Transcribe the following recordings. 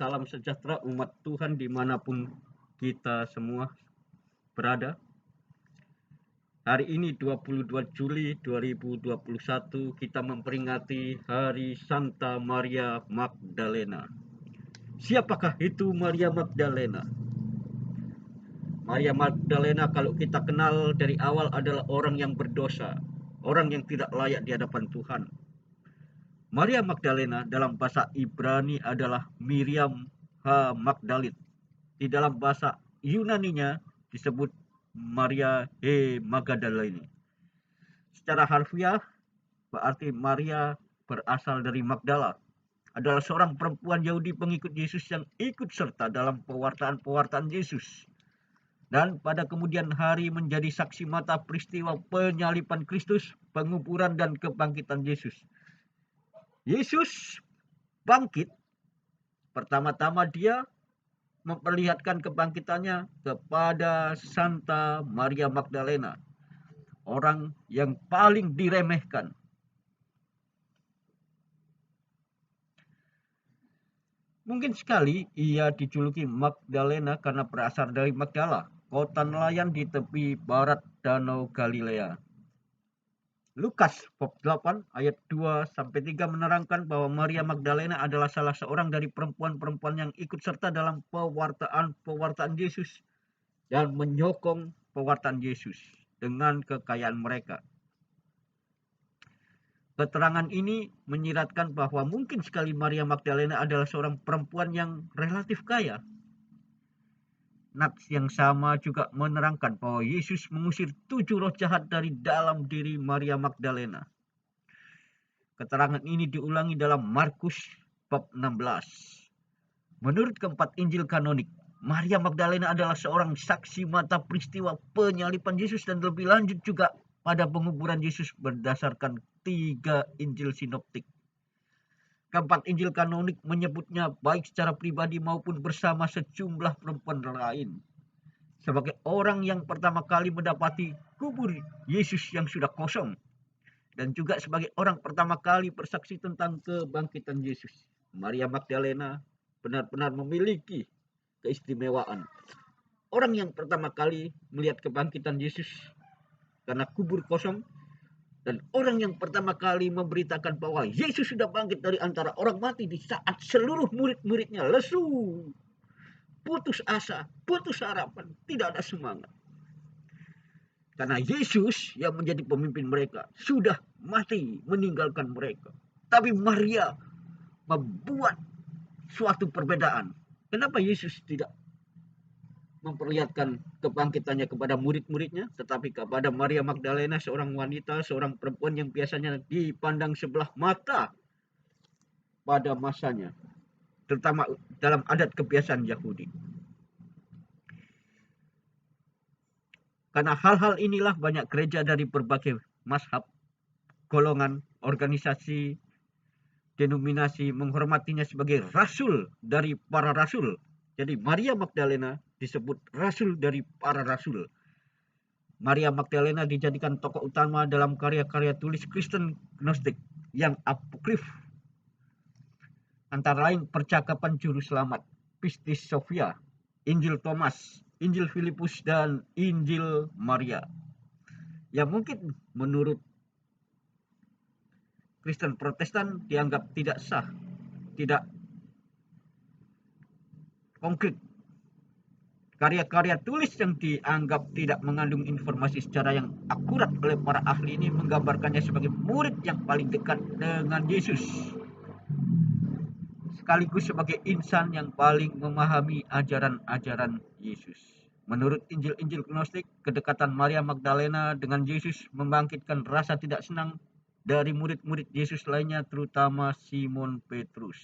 salam sejahtera umat Tuhan dimanapun kita semua berada. Hari ini 22 Juli 2021 kita memperingati Hari Santa Maria Magdalena. Siapakah itu Maria Magdalena? Maria Magdalena kalau kita kenal dari awal adalah orang yang berdosa, orang yang tidak layak di hadapan Tuhan. Maria Magdalena dalam bahasa Ibrani adalah Miriam ha Magdalit. Di dalam bahasa Yunaninya disebut Maria he Magdalene. Secara harfiah berarti Maria berasal dari Magdala. Adalah seorang perempuan Yahudi pengikut Yesus yang ikut serta dalam pewartaan Yesus. Dan pada kemudian hari menjadi saksi mata peristiwa penyaliban Kristus, penguburan dan kebangkitan Yesus. Yesus bangkit, pertama-tama dia memperlihatkan kebangkitannya kepada Santa Maria Magdalena, orang yang paling diremehkan. Mungkin sekali ia dijuluki Magdalena karena berasal dari Magdala, kota nelayan di tepi barat Danau Galilea. Lukas bab 8 ayat 2-3 menerangkan bahwa Maria Magdalena adalah salah seorang dari perempuan-perempuan yang ikut serta dalam pewartaan Yesus dan menyokong pewartaan Yesus dengan kekayaan mereka. Keterangan ini menyiratkan bahwa mungkin sekali Maria Magdalena adalah seorang perempuan yang relatif kaya. Nats yang sama juga menerangkan bahwa Yesus mengusir 7 roh jahat dari dalam diri Maria Magdalena. Keterangan ini diulangi dalam Markus bab 16. Menurut keempat Injil kanonik, Maria Magdalena adalah seorang saksi mata peristiwa penyaliban Yesus dan lebih lanjut juga pada penguburan Yesus berdasarkan 3 Injil sinoptik. Keempat Injil kanonik menyebutnya baik secara pribadi maupun bersama sejumlah perempuan lain sebagai orang yang pertama kali mendapati kubur Yesus yang sudah kosong, dan juga sebagai orang pertama kali bersaksi tentang kebangkitan Yesus. Maria Magdalena benar-benar memiliki keistimewaan. Orang yang pertama kali melihat kebangkitan Yesus karena kubur kosong, dan orang yang pertama kali memberitakan bahwa Yesus sudah bangkit dari antara orang mati di saat seluruh murid-muridnya lesu, putus asa, putus harapan, tidak ada semangat. Karena Yesus yang menjadi pemimpin mereka sudah mati meninggalkan mereka. Tapi Maria membuat suatu perbedaan. Kenapa Yesus tidak memperlihatkan kebangkitannya kepada murid-muridnya, tetapi kepada Maria Magdalena, seorang wanita, seorang perempuan yang biasanya dipandang sebelah mata pada masanya, terutama dalam adat kebiasaan Yahudi. Karena hal-hal inilah banyak gereja dari berbagai mazhab, golongan, organisasi, denominasi menghormatinya sebagai rasul dari para rasul. Jadi Maria Magdalena disebut rasul dari para rasul. Maria Magdalena dijadikan tokoh utama dalam karya-karya tulis Kristen Gnostik yang apokrif, antara lain Percakapan Juru Selamat, Pistis Sophia, Injil Thomas, Injil Filipus, dan Injil Maria. Yang mungkin menurut Kristen Protestan dianggap tidak sah, tidak konkret. Karya-karya tulis yang dianggap tidak mengandung informasi secara yang akurat oleh para ahli ini menggambarkannya sebagai murid yang paling dekat dengan Yesus, sekaligus sebagai insan yang paling memahami ajaran-ajaran Yesus. Menurut Injil-Injil Gnostik, kedekatan Maria Magdalena dengan Yesus membangkitkan rasa tidak senang dari murid-murid Yesus lainnya, terutama Simon Petrus.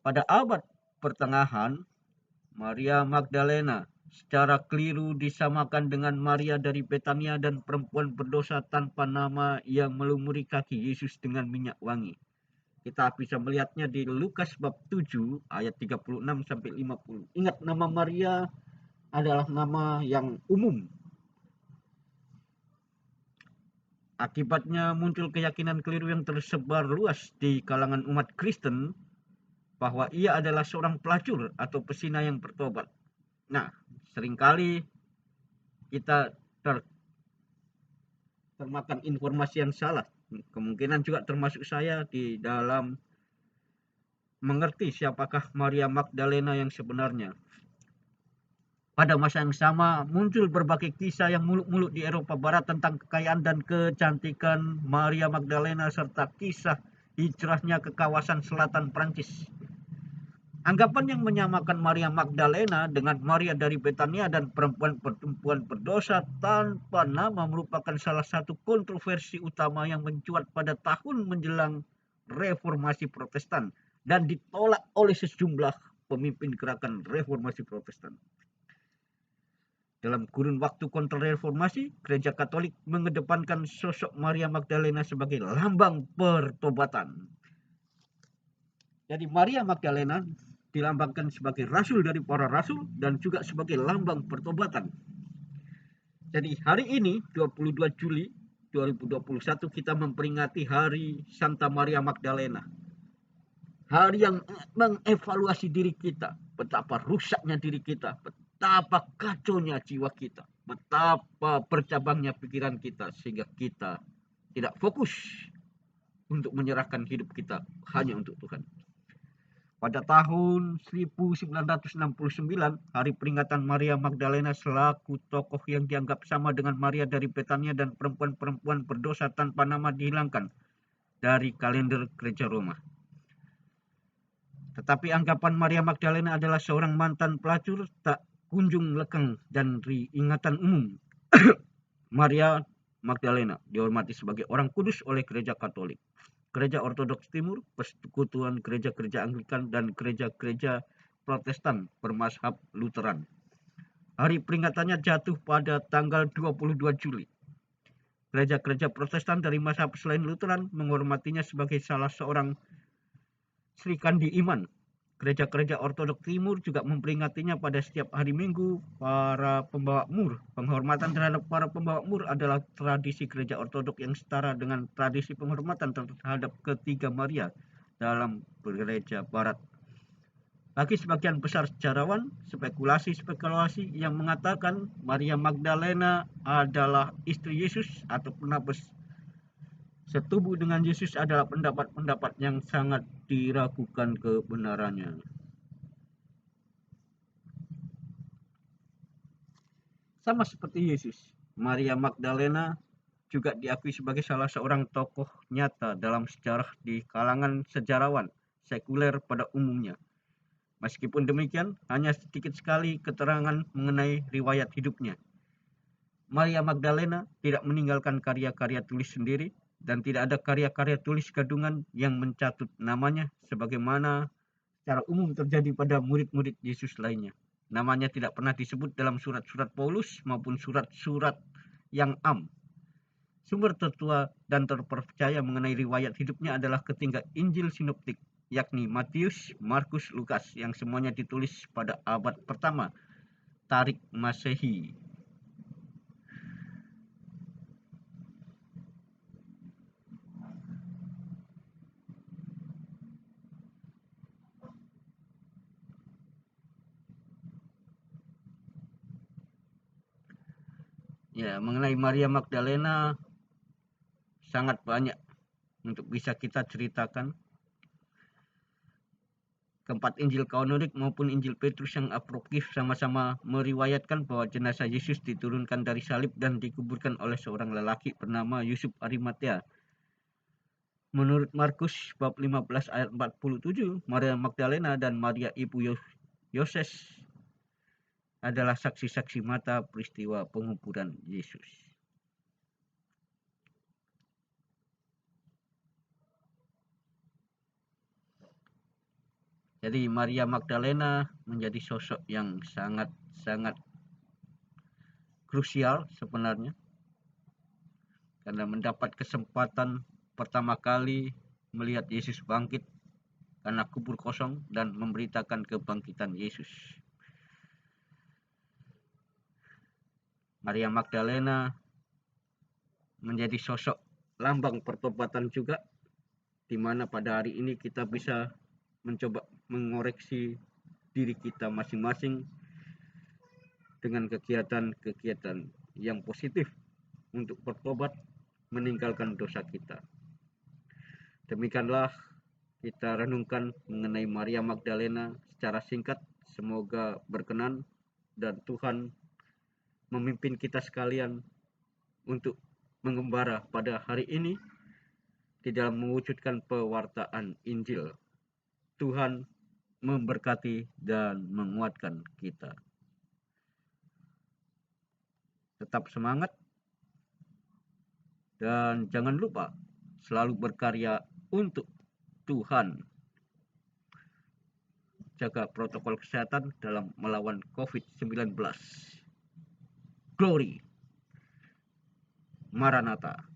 Pada abad pertengahan, Maria Magdalena secara keliru disamakan dengan Maria dari Betania dan perempuan berdosa tanpa nama yang melumuri kaki Yesus dengan minyak wangi. Kita bisa melihatnya di Lukas bab 7 ayat 36-50. Ingat, nama Maria adalah nama yang umum. Akibatnya muncul keyakinan keliru yang tersebar luas di kalangan umat Kristen bahwa ia adalah seorang pelacur atau pesina yang bertobat. Nah, seringkali kita termakan informasi yang salah. Kemungkinan juga termasuk saya di dalam mengerti siapakah Maria Magdalena yang sebenarnya. Pada masa yang sama muncul berbagai kisah yang muluk-muluk di Eropa Barat tentang kekayaan dan kecantikan Maria Magdalena serta kisah hijrahnya ke kawasan selatan Prancis. Anggapan yang menyamakan Maria Magdalena dengan Maria dari Betania dan perempuan-perempuan berdosa tanpa nama merupakan salah satu kontroversi utama yang mencuat pada tahun menjelang Reformasi Protestan dan ditolak oleh sejumlah pemimpin gerakan Reformasi Protestan. Dalam kurun waktu kontrreformasi, Gereja Katolik mengedepankan sosok Maria Magdalena sebagai lambang pertobatan. Jadi Maria Magdalena dilambangkan sebagai rasul dari para rasul dan juga sebagai lambang pertobatan. Jadi hari ini 22 Juli 2021 kita memperingati Hari Santa Maria Magdalena. Hari yang mengevaluasi diri kita, betapa rusaknya diri kita, betapa kacaunya jiwa kita, betapa bercabangnya pikiran kita sehingga kita tidak fokus untuk menyerahkan hidup kita hanya untuk Tuhan. Pada tahun 1969, hari peringatan Maria Magdalena selaku tokoh yang dianggap sama dengan Maria dari Betania dan perempuan-perempuan berdosa tanpa nama dihilangkan dari kalender Gereja Roma. Tetapi anggapan Maria Magdalena adalah seorang mantan pelacur tak kunjung lekang dan ingatan umum. Maria Magdalena dihormati sebagai orang kudus oleh Gereja Katolik, Gereja Ortodoks Timur, Persekutuan Gereja-Gereja Anglikan, dan Gereja-Gereja Protestan bermazhab Lutheran. Hari peringatannya jatuh pada tanggal 22 Juli. Gereja-gereja Protestan dari mazhab selain Lutheran menghormatinya sebagai salah seorang Sri Kandi Iman. Gereja-gereja Ortodoks Timur juga memperingatinya pada setiap hari Minggu para pembawa mur. Penghormatan terhadap para pembawa mur adalah tradisi gereja Ortodoks yang setara dengan tradisi penghormatan terhadap ketiga Maria dalam gereja Barat. Bagi sebagian besar sejarawan, spekulasi yang mengatakan Maria Magdalena adalah istri Yesus atau penebus setubuh dengan Yesus adalah pendapat-pendapat yang sangat diragukan kebenarannya. Sama seperti Yesus, Maria Magdalena juga diakui sebagai salah seorang tokoh nyata dalam sejarah di kalangan sejarawan sekuler pada umumnya. Meskipun demikian, hanya sedikit sekali keterangan mengenai riwayat hidupnya. Maria Magdalena tidak meninggalkan karya-karya tulis sendiri, dan tidak ada karya-karya tulis gadungan yang mencatut namanya sebagaimana secara umum terjadi pada murid-murid Yesus lainnya. Namanya tidak pernah disebut dalam surat-surat Paulus maupun surat-surat yang am. Sumber tertua dan terpercaya mengenai riwayat hidupnya adalah ketiga Injil sinoptik, yakni Matius, Markus, Lukas, yang semuanya ditulis pada abad pertama Tarik Masehi. Ya, mengenai Maria Magdalena sangat banyak untuk bisa kita ceritakan. Keempat Injil kanonik maupun Injil Petrus yang apokrif sama-sama meriwayatkan bahwa jenazah Yesus diturunkan dari salib dan dikuburkan oleh seorang lelaki bernama Yusuf Arimatea. Menurut Markus bab 15 ayat 47, Maria Magdalena dan Maria ibu Yoses adalah saksi-saksi mata peristiwa penguburan Yesus. Jadi Maria Magdalena menjadi sosok yang sangat krusial sebenarnya, karena mendapat kesempatan pertama kali melihat Yesus bangkit karena kubur kosong dan memberitakan kebangkitan Yesus. Maria Magdalena menjadi sosok lambang pertobatan juga, di mana pada hari ini kita bisa mencoba mengoreksi diri kita masing-masing dengan kegiatan-kegiatan yang positif untuk bertobat, meninggalkan dosa kita. Demikianlah kita renungkan mengenai Maria Magdalena secara singkat. Semoga berkenan dan Tuhan memimpin kita sekalian untuk mengembara pada hari ini di dalam mewujudkan pewartaan Injil. Tuhan memberkati dan menguatkan kita. Tetap semangat dan jangan lupa selalu berkarya untuk Tuhan. Jaga protokol kesehatan dalam melawan COVID-19. Glory Maranatha.